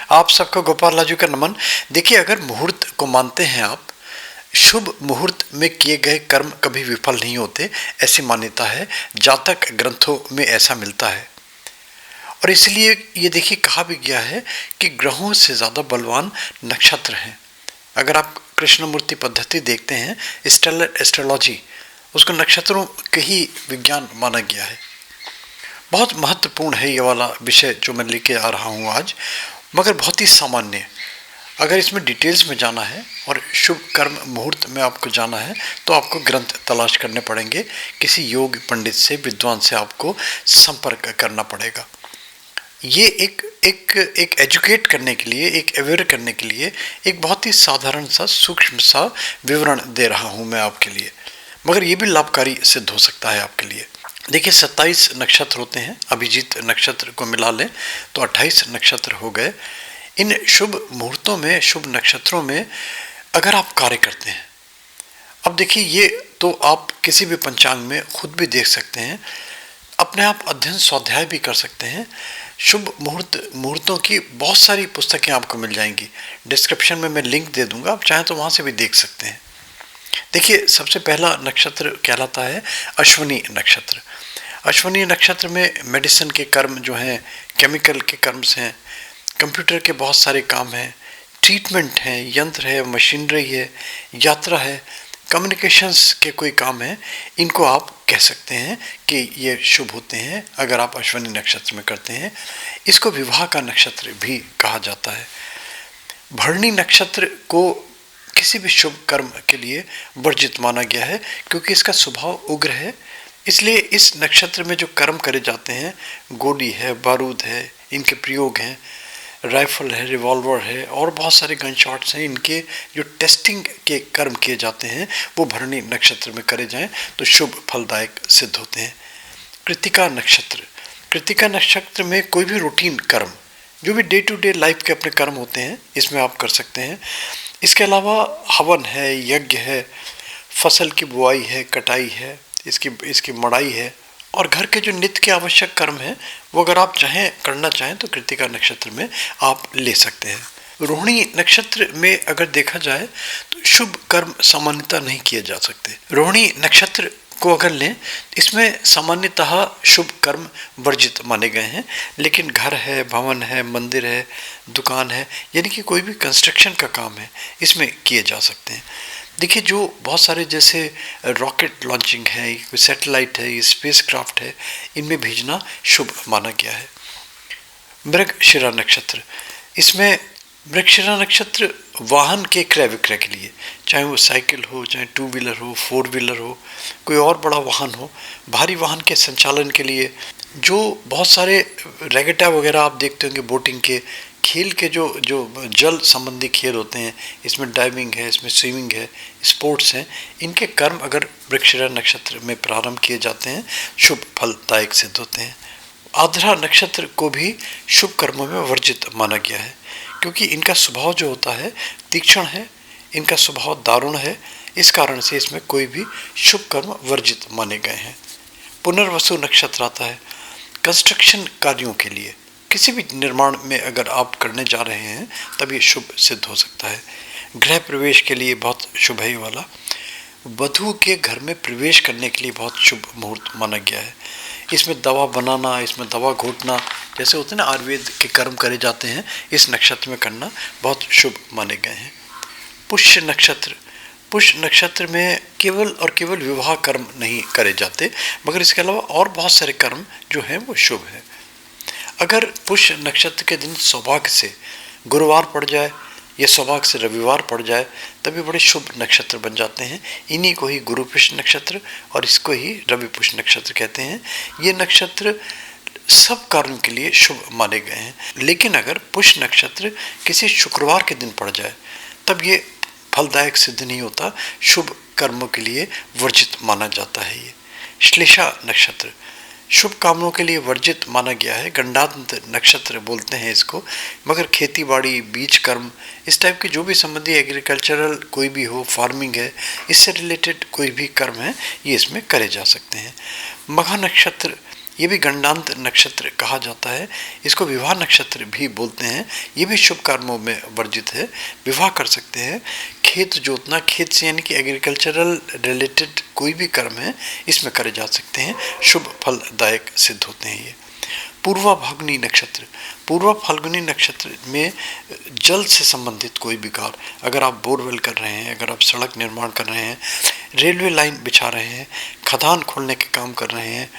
आप सबका गोपाल राजू का नमन। देखिए, अगर मुहूर्त को मानते हैं आप, शुभ मुहूर्त में किए गए कर्म कभी विफल नहीं होते, ऐसी मान्यता है। जातक ग्रंथों में ऐसा मिलता है और इसलिए ये देखिए कहा भी गया है कि ग्रहों से ज़्यादा बलवान नक्षत्र हैं। अगर आप कृष्णमूर्ति पद्धति देखते हैं, स्टेलर एस्ट्रोलॉजी, उसको नक्षत्रों के ही विज्ञान माना गया है। बहुत महत्वपूर्ण है ये वाला विषय जो मैं लेके आ रहा हूँ आज, मगर बहुत ही सामान्य। अगर इसमें डिटेल्स में जाना है और शुभ कर्म मुहूर्त में आपको जाना है तो आपको ग्रंथ तलाश करने पड़ेंगे, किसी योग पंडित से, विद्वान से आपको संपर्क करना पड़ेगा। ये एक एजुकेट करने के लिए, एक अवेयर करने के लिए एक बहुत ही साधारण सा, सूक्ष्म सा विवरण दे रहा हूँ मैं आपके लिए, मगर ये भी लाभकारी सिद्ध हो सकता है आपके लिए। देखिए, 27 नक्षत्र होते हैं, अभिजीत नक्षत्र को मिला लें तो 28 नक्षत्र हो गए। इन शुभ मुहूर्तों में, शुभ नक्षत्रों में अगर आप कार्य करते हैं, अब देखिए ये तो आप किसी भी पंचांग में खुद भी देख सकते हैं, अपने आप अध्ययन स्वाध्याय भी कर सकते हैं। शुभ मुहूर्तों की बहुत सारी पुस्तकें आपको मिल जाएंगी, डिस्क्रिप्शन में मैं लिंक दे दूंगा, आप चाहें तो वहाँ से भी देख सकते हैं। देखिए, सबसे पहला नक्षत्र कहलाता है अश्विनी नक्षत्र। अश्विनी नक्षत्र में मेडिसिन के कर्म जो हैं, केमिकल के कर्म्स हैं, कंप्यूटर के बहुत सारे काम हैं, ट्रीटमेंट हैं, यंत्र है, मशीनरी है, यात्रा है, कम्युनिकेशंस के कोई काम है, इनको आप कह सकते हैं कि ये शुभ होते हैं अगर आप अश्विनी नक्षत्र में करते हैं। इसको विवाह का नक्षत्र भी कहा जाता है। भरणी नक्षत्र को किसी भी शुभ कर्म के लिए वर्जित माना गया है क्योंकि इसका स्वभाव उग्र है। इसलिए इस नक्षत्र में जो कर्म करे जाते हैं, गोली है, बारूद है, इनके प्रयोग हैं, राइफल है, रिवॉल्वर है और बहुत सारे गन शॉट्स हैं, इनके जो टेस्टिंग के कर्म किए जाते हैं वो भरणी नक्षत्र में करे जाएं तो शुभ फलदायक सिद्ध होते हैं। कृत्तिका नक्षत्र, कृत्तिका नक्षत्र में कोई भी रूटीन कर्म, जो भी डे टू डे लाइफ के अपने कर्म होते हैं, इसमें आप कर सकते हैं। इसके अलावा हवन है, यज्ञ है, फसल की बुआई है, कटाई है, इसकी मड़ाई है और घर के जो नित्य के आवश्यक कर्म हैं वो अगर आप करना चाहें तो कृत्तिका नक्षत्र में आप ले सकते हैं। रोहिणी नक्षत्र में अगर देखा जाए तो शुभ कर्म सामान्यतः नहीं किए जा सकते। रोहिणी नक्षत्र को अगर लें, इसमें सामान्यतः शुभ कर्म वर्जित माने गए हैं, लेकिन घर है, भवन है, मंदिर है, दुकान है, यानी कि कोई भी कंस्ट्रक्शन का काम है, इसमें किए जा सकते हैं। देखिए, जो बहुत सारे जैसे रॉकेट लॉन्चिंग है, सैटेलाइट है, स्पेस क्राफ्ट है, इनमें भेजना शुभ माना गया है। मृगशिरा नक्षत्र, इसमें मृगशिरा नक्षत्र वाहन के क्रय विक्रय के लिए, चाहे वो साइकिल हो, चाहे 2 व्हीलर हो, 4 व्हीलर हो, कोई और बड़ा वाहन हो, भारी वाहन के संचालन के लिए, जो बहुत सारे रेगेटा वगैरह आप देखते होंगे, बोटिंग के खेल के जो जल संबंधी खेल होते हैं, इसमें डाइविंग है, इसमें स्विमिंग है, स्पोर्ट्स हैं, इनके कर्म अगर मृगशिरा नक्षत्र में प्रारंभ किए जाते हैं शुभ फलदायक सिद्ध होते हैं। आद्रा नक्षत्र को भी शुभ कर्मों में वर्जित माना गया है क्योंकि इनका स्वभाव जो होता है तीक्ष्ण है, इनका स्वभाव दारुण है, इस कारण से इसमें कोई भी शुभ कर्म वर्जित माने गए हैं। पुनर्वसु नक्षत्र आता है कंस्ट्रक्शन कार्यों के लिए, किसी भी निर्माण में अगर आप करने जा रहे हैं तब ये शुभ सिद्ध हो सकता है। गृह प्रवेश के लिए बहुत शुभ है ये वाला। वधू के घर में प्रवेश करने के लिए बहुत शुभ मुहूर्त माना गया है। इसमें दवा बनाना, इसमें दवा घोटना, जैसे होते हैं ना आयुर्वेद के कर्म करे जाते हैं, इस नक्षत्र में करना बहुत शुभ माने गए हैं। पुष्य नक्षत्र, पुष्य नक्षत्र में केवल और केवल विवाह कर्म नहीं करे जाते, मगर इसके अलावा और बहुत सारे कर्म जो हैं वो शुभ है। अगर पुष्य नक्षत्र के दिन सौभाग्य से गुरुवार पड़ जाए या सौभाग्य से रविवार पड़ जाए तभी बड़े शुभ नक्षत्र बन जाते हैं। इन्हीं को ही गुरु पुष्य नक्षत्र और इसको ही रवि पुष्य नक्षत्र कहते हैं। ये नक्षत्र सब कार्यों के लिए शुभ माने गए हैं, लेकिन अगर पुष्य नक्षत्र किसी शुक्रवार के दिन पड़ जाए तब ये फलदायक सिद्ध नहीं होता, शुभ कर्मों के लिए वर्जित माना जाता है। ये श्लेषा नक्षत्र शुभ कामों के लिए वर्जित माना गया है। गंडांत नक्षत्र बोलते हैं इसको, मगर खेती बाड़ी, बीज कर्म, इस टाइप के जो भी संबंधी एग्रीकल्चरल कोई भी हो, फार्मिंग है, इससे रिलेटेड कोई भी कर्म है, ये इसमें करे जा सकते हैं। मघा नक्षत्र ये भी गंडांत नक्षत्र कहा जाता है। इसको विवाह नक्षत्र भी बोलते हैं। ये भी शुभ कर्मों में वर्जित है, विवाह कर सकते हैं। खेत जोतना, खेत से यानी कि एग्रीकल्चरल रिलेटेड कोई भी कर्म है इसमें करे जा सकते हैं, शुभ फलदायक सिद्ध होते हैं ये। पूर्वा फाल्गुनी नक्षत्र, पूर्वा फाल्गुनी नक्षत्र में जल से संबंधित कोई भी कार्य, अगर आप बोरवेल कर रहे हैं, अगर आप सड़क निर्माण कर रहे हैं, रेलवे लाइन बिछा रहे हैं, खदान खोलने के काम कर रहे हैं,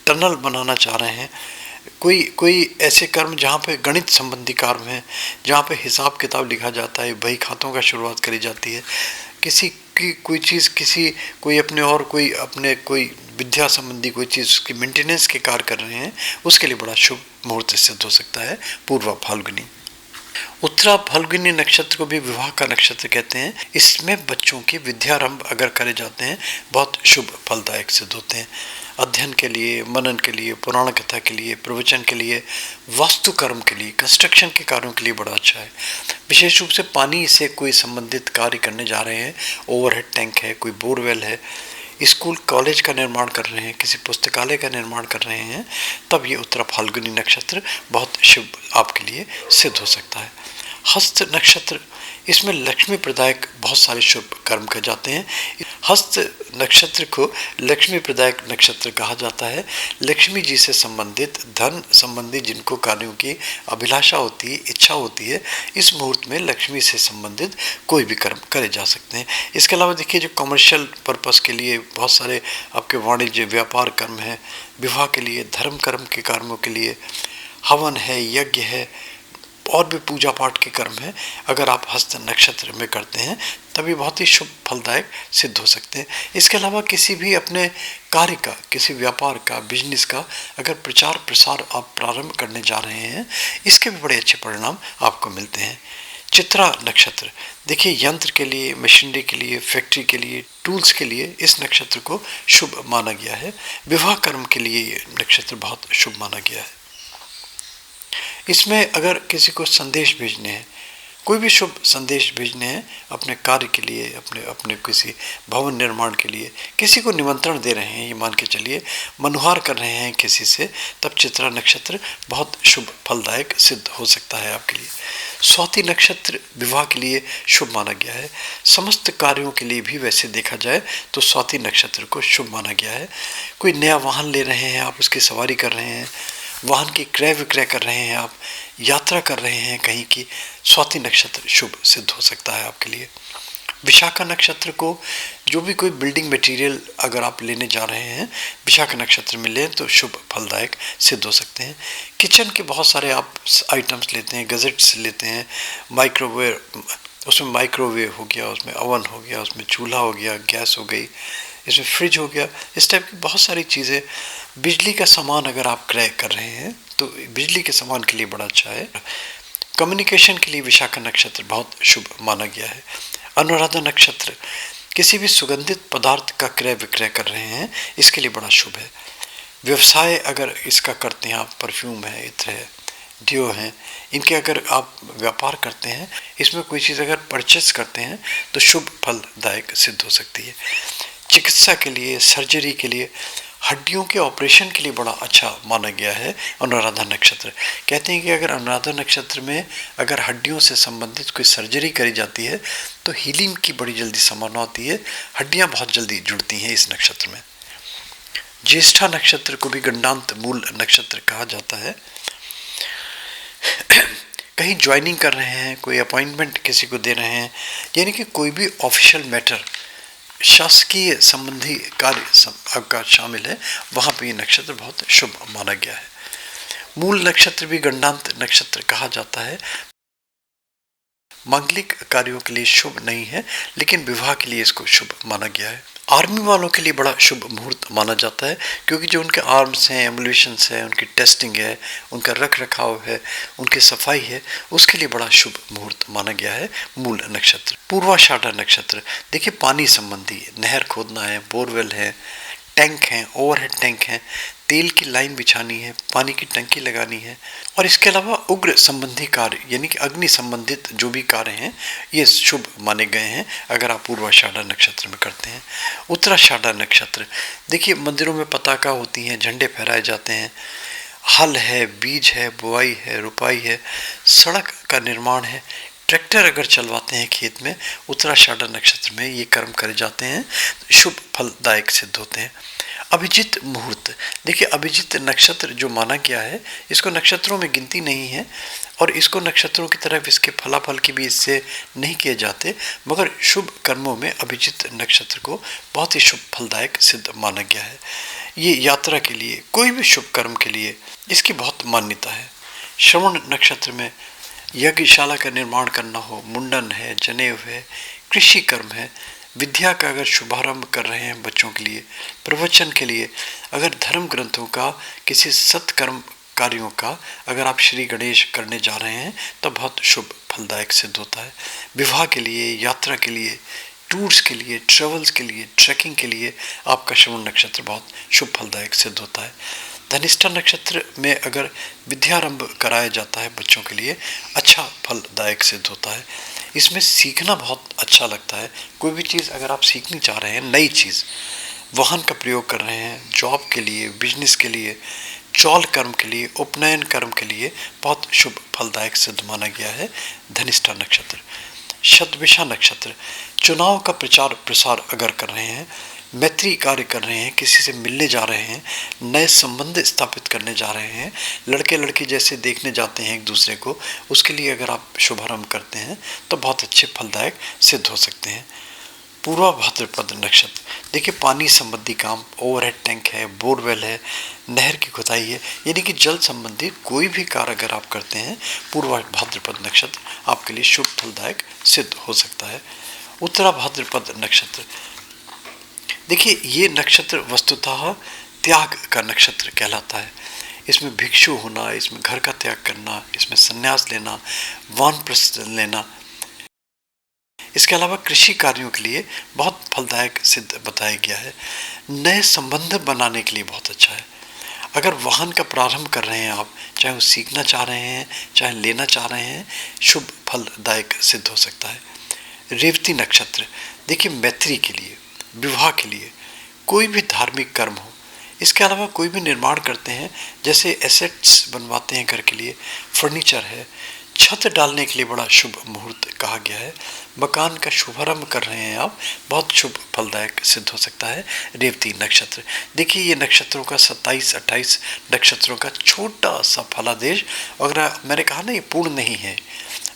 टनल बनाना चाह रहे हैं, कोई ऐसे कर्म जहाँ पे गणित संबंधी कार्य हैं, जहाँ पे हिसाब किताब लिखा जाता है, बही खातों का शुरुआत करी जाती है, किसी की कोई चीज़ कोई विद्या संबंधी कोई चीज़ उसकी मेंटेनेंस के कार्य कर रहे हैं, उसके लिए बड़ा शुभ मुहूर्त सिद्ध हो सकता है पूर्वा फाल्गुनी। उत्तरा फाल्गुनी नक्षत्र को भी विवाह का नक्षत्र कहते हैं। इसमें बच्चों की विद्यारंभ अगर करे जाते हैं बहुत शुभ फलदायक सिद्ध होते हैं। अध्ययन के लिए, मनन के लिए, पुराण कथा के लिए, प्रवचन के लिए, वास्तु कर्म के लिए, कंस्ट्रक्शन के कार्यों के लिए बड़ा अच्छा है। विशेष रूप से पानी से कोई संबंधित कार्य करने जा रहे हैं, ओवरहेड टैंक है, कोई बोरवेल है, स्कूल कॉलेज का निर्माण कर रहे हैं, किसी पुस्तकालय का निर्माण कर रहे हैं, तब ये उत्तरा फाल्गुनी नक्षत्र बहुत शुभ आपके लिए सिद्ध हो सकता है। हस्त नक्षत्र, इसमें लक्ष्मी प्रदायक बहुत सारे शुभ कर्म किए जाते हैं। हस्त नक्षत्र को लक्ष्मी प्रदायक नक्षत्र कहा जाता है। लक्ष्मी जी से संबंधित, धन संबंधी जिनको कार्यों की अभिलाषा होती है, इच्छा होती है, इस मुहूर्त में लक्ष्मी से संबंधित कोई भी कर्म करे जा सकते हैं। इसके अलावा देखिए जो कमर्शियल पर्पस के लिए बहुत सारे आपके वाणिज्य व्यापार कर्म हैं, विवाह के लिए, धर्म कर्म के कर्मों के लिए, हवन है, यज्ञ है और भी पूजा पाठ के कर्म है, अगर आप हस्त नक्षत्र में करते हैं तभी बहुत ही शुभ फलदायक सिद्ध हो सकते हैं। इसके अलावा किसी भी अपने कार्य का, किसी व्यापार का, बिजनेस का अगर प्रचार प्रसार आप प्रारंभ करने जा रहे हैं, इसके भी बड़े अच्छे परिणाम आपको मिलते हैं। चित्रा नक्षत्र, देखिए यंत्र के लिए, मशीनरी के लिए, फैक्ट्री के लिए, टूल्स के लिए इस नक्षत्र को शुभ माना गया है। विवाह कर्म के लिए ये नक्षत्र बहुत शुभ माना गया है। इसमें अगर किसी को संदेश भेजने हैं, कोई भी शुभ संदेश भेजने हैं अपने कार्य के लिए, अपने किसी भवन निर्माण के लिए, किसी को निमंत्रण दे रहे हैं, ये मान के चलिए मनुहार कर रहे हैं किसी से, तब चित्रा नक्षत्र बहुत शुभ फलदायक सिद्ध हो सकता है आपके लिए। स्वाति नक्षत्र विवाह के लिए शुभ माना गया है। समस्त कार्यों के लिए भी वैसे देखा जाए तो स्वाति नक्षत्र को शुभ माना गया है। कोई नया वाहन ले रहे हैं आप, उसकी सवारी कर रहे हैं, वाहन की क्रय विक्रय कर रहे हैं आप, यात्रा कर रहे हैं कहीं की, स्वाति नक्षत्र शुभ सिद्ध हो सकता है आपके लिए। विशाखा नक्षत्र को जो भी कोई बिल्डिंग मटेरियल अगर आप लेने जा रहे हैं, विशाखा नक्षत्र में लें तो शुभ फलदायक सिद्ध हो सकते हैं। किचन के बहुत सारे आप आइटम्स लेते हैं, गजेट्स लेते हैं, माइक्रोवेव, उसमें माइक्रोवेव हो गया, उसमें ओवन हो गया, उसमें चूल्हा हो गया, गैस हो गई, इसमें फ्रिज हो गया, इस टाइप की बहुत सारी चीज़ें, बिजली का सामान अगर आप क्रय कर रहे हैं तो बिजली के सामान के लिए बड़ा अच्छा है। कम्युनिकेशन के लिए विशाखा नक्षत्र बहुत शुभ माना गया है। अनुराधा नक्षत्र, किसी भी सुगंधित पदार्थ का क्रय विक्रय कर रहे हैं, इसके लिए बड़ा शुभ है। व्यवसाय अगर इसका करते हैं आप, परफ्यूम है, इत्र है, डियो हैं, इनके अगर आप व्यापार करते हैं, इसमें कोई चीज़ अगर परचेस करते हैं तो शुभ फलदायक सिद्ध हो सकती है। चिकित्सा के लिए, सर्जरी के लिए, हड्डियों के ऑपरेशन के लिए बड़ा अच्छा माना गया है अनुराधा नक्षत्र। कहते हैं कि अगर अनुराधा नक्षत्र में अगर हड्डियों से संबंधित कोई सर्जरी करी जाती है तो हीलिंग की बड़ी जल्दी संभावना होती है, हड्डियां बहुत जल्दी जुड़ती हैं इस नक्षत्र में। ज्येष्ठा नक्षत्र को भी गंडांत मूल नक्षत्र कहा जाता है। कहीं ज्वाइनिंग कर रहे हैं, कोई अपॉइंटमेंट किसी को दे रहे हैं, यानी कि कोई भी ऑफिशियल मैटर, शासकीय संबंधी कार्य आपका शामिल है, वहाँ पे ये नक्षत्र बहुत शुभ माना गया है। मूल नक्षत्र भी गंडांत नक्षत्र कहा जाता है। मांगलिक कार्यों के लिए शुभ नहीं है, लेकिन विवाह के लिए इसको शुभ माना गया है। आर्मी वालों के लिए बड़ा शुभ मुहूर्त माना जाता है, क्योंकि जो उनके आर्म्स हैं, एम्बुलेशंस है, उनकी टेस्टिंग है, उनका रख रखाव है, उनकी सफाई है, उसके लिए बड़ा शुभ मुहूर्त माना गया है मूल नक्षत्र। पूर्वाषाढ़ा नक्षत्र, देखिए पानी संबंधी, नहर खोदना है, बोरवेल है, टैंक हैं, ओवरहेड टैंक हैं, तेल की लाइन बिछानी है, पानी की टंकी लगानी है, और इसके अलावा उग्र संबंधी कार्य यानी कि अग्नि संबंधित जो भी कार्य हैं ये शुभ माने गए हैं अगर आप पूर्वाषाढ़ा नक्षत्र में करते हैं। उत्तराषाढ़ा नक्षत्र, देखिए मंदिरों में पताका होती हैं, झंडे फहराए जाते हैं, हल है, बीज है, बुआई है, रुपाई है, सड़क का निर्माण है, ट्रैक्टर अगर चलवाते हैं खेत में, उत्तराषाढ़ा नक्षत्र में ये कर्म करे जाते हैं, शुभ फलदायक सिद्ध होते हैं। अभिजित मुहूर्त, देखिए अभिजित नक्षत्र जो माना गया है इसको नक्षत्रों में गिनती नहीं है और इसको नक्षत्रों की तरफ इसके फलाफल की भी इससे नहीं किए जाते, मगर शुभ कर्मों में अभिजित नक्षत्र को बहुत ही शुभ फलदायक सिद्ध माना गया है। ये यात्रा के लिए, कोई भी शुभ कर्म के लिए इसकी बहुत मान्यता है। श्रवण नक्षत्र में यज्ञशाला का निर्माण करना हो, मुंडन है, जनेऊ है, कृषि कर्म है, विद्या का अगर शुभारंभ कर रहे हैं बच्चों के लिए, प्रवचन के लिए, अगर धर्म ग्रंथों का, किसी सत्कर्म कार्यों का अगर आप श्री गणेश करने जा रहे हैं तो बहुत शुभ फलदायक सिद्ध होता है। विवाह के लिए, यात्रा के लिए, टूर्स के लिए, ट्रेवल्स के लिए, ट्रैकिंग के लिए आपका श्रवण नक्षत्र बहुत शुभ फलदायक सिद्ध होता है। धनिष्ठा नक्षत्र में अगर विद्यारंभ कराया जाता है बच्चों के लिए, अच्छा फलदायक सिद्ध होता है। इसमें सीखना बहुत अच्छा लगता है। कोई भी चीज़ अगर आप सीखनी चाह रहे हैं, नई चीज़, वाहन का प्रयोग कर रहे हैं, जॉब के लिए, बिजनेस के लिए, चौल कर्म के लिए, उपनयन कर्म के लिए बहुत शुभ फलदायक सिद्ध माना गया है धनिष्ठा नक्षत्र। शतभिषा नक्षत्र, चुनाव का प्रचार प्रसार अगर कर रहे हैं, मैत्री कार्य कर रहे हैं, किसी से मिलने जा रहे हैं, नए संबंध स्थापित करने जा रहे हैं, लड़के लड़की जैसे देखने जाते हैं एक दूसरे को, उसके लिए अगर आप शुभारंभ करते हैं तो बहुत अच्छे फलदायक सिद्ध हो सकते हैं। पूर्वा भाद्रपद नक्षत्र, देखिए पानी संबंधी काम, ओवरहेड टैंक है, बोरवेल है, नहर की खुदाई है, यानी कि जल संबंधी कोई भी कार्य अगर आप करते हैं, पूर्वा भाद्रपद नक्षत्र आपके लिए शुभ फलदायक सिद्ध हो सकता है। उत्तरा भाद्रपद नक्षत्र, देखिए ये नक्षत्र वस्तुतः त्याग का नक्षत्र कहलाता है। इसमें भिक्षु होना, इसमें घर का त्याग करना, इसमें संन्यास लेना, वानप्रस्थ लेना, इसके अलावा कृषि कार्यों के लिए बहुत फलदायक सिद्ध बताया गया है। नए संबंध बनाने के लिए बहुत अच्छा है। अगर वाहन का प्रारंभ कर रहे हैं आप, चाहे वो सीखना चाह रहे हैं, चाहे लेना चाह रहे हैं, शुभ फलदायक सिद्ध हो सकता है। रेवती नक्षत्र, देखिए मैत्री के लिए, विवाह के लिए, कोई भी धार्मिक कर्म हो, इसके अलावा कोई भी निर्माण करते हैं, जैसे एसेट्स बनवाते हैं घर के लिए, फर्नीचर है, छत डालने के लिए बड़ा शुभ मुहूर्त कहा गया है। मकान का शुभारंभ कर रहे हैं आप, बहुत शुभ फलदायक सिद्ध हो सकता है रेवती नक्षत्र। देखिए ये नक्षत्रों का 27-28 नक्षत्रों का छोटा सा फलादेश, अगर मैंने कहा ना ये पूर्ण नहीं है,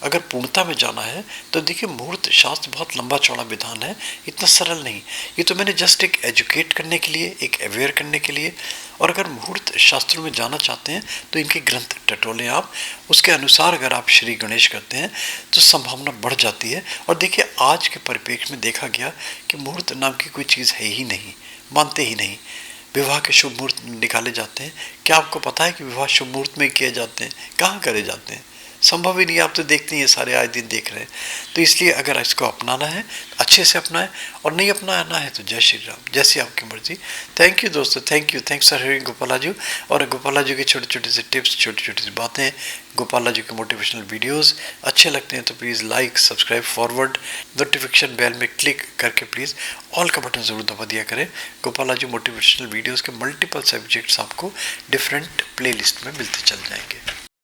अगर पूर्णता में जाना है तो देखिए मुहूर्त शास्त्र बहुत लंबा चौड़ा विधान है, इतना सरल नहीं। ये तो मैंने जस्ट एक एजुकेट करने के लिए, एक अवेयर करने के लिए, और अगर मुहूर्त शास्त्रों में जाना चाहते हैं तो इनके ग्रंथ टटोलें आप, उसके अनुसार अगर आप श्री गणेश करते हैं तो संभावना बढ़ जाती है। और देखिए आज के परिप्रेक्ष्य में देखा गया कि मुहूर्त नाम की कोई चीज़ है ही नहीं, मानते ही नहीं। विवाह के शुभ मुहूर्त निकाले जाते हैं, क्या आपको पता है कि विवाह शुभ मुहूर्त में किए जाते हैं? कहाँ करे जाते हैं? संभव ही नहीं। आप तो देखते हैं, सारे आए दिन देख रहे हैं। तो इसलिए अगर इसको अपनाना है अच्छे से अपनाएं, और नहीं अपनाना है तो जय श्री राम, जैसी आपकी मर्जी। थैंक यू दोस्तों, thank you, thanks for hearing Gopalaji. और गोपालाजी के छोटे छोटे से टिप्स, छोटी छोटी सी बातें, गोपालाजी के मोटिवेशनल वीडियोस अच्छे लगते हैं तो please like, subscribe, forward, notification bell में क्लिक करके प्लीज़ ऑल का बटन ज़रूर दबा दिया करें। गोपालाजी मोटिवेशनल वीडियोज़ के मल्टीपल सब्जेक्ट्स आपको डिफरेंट प्ले लिस्ट में मिलते चल जाएंगे।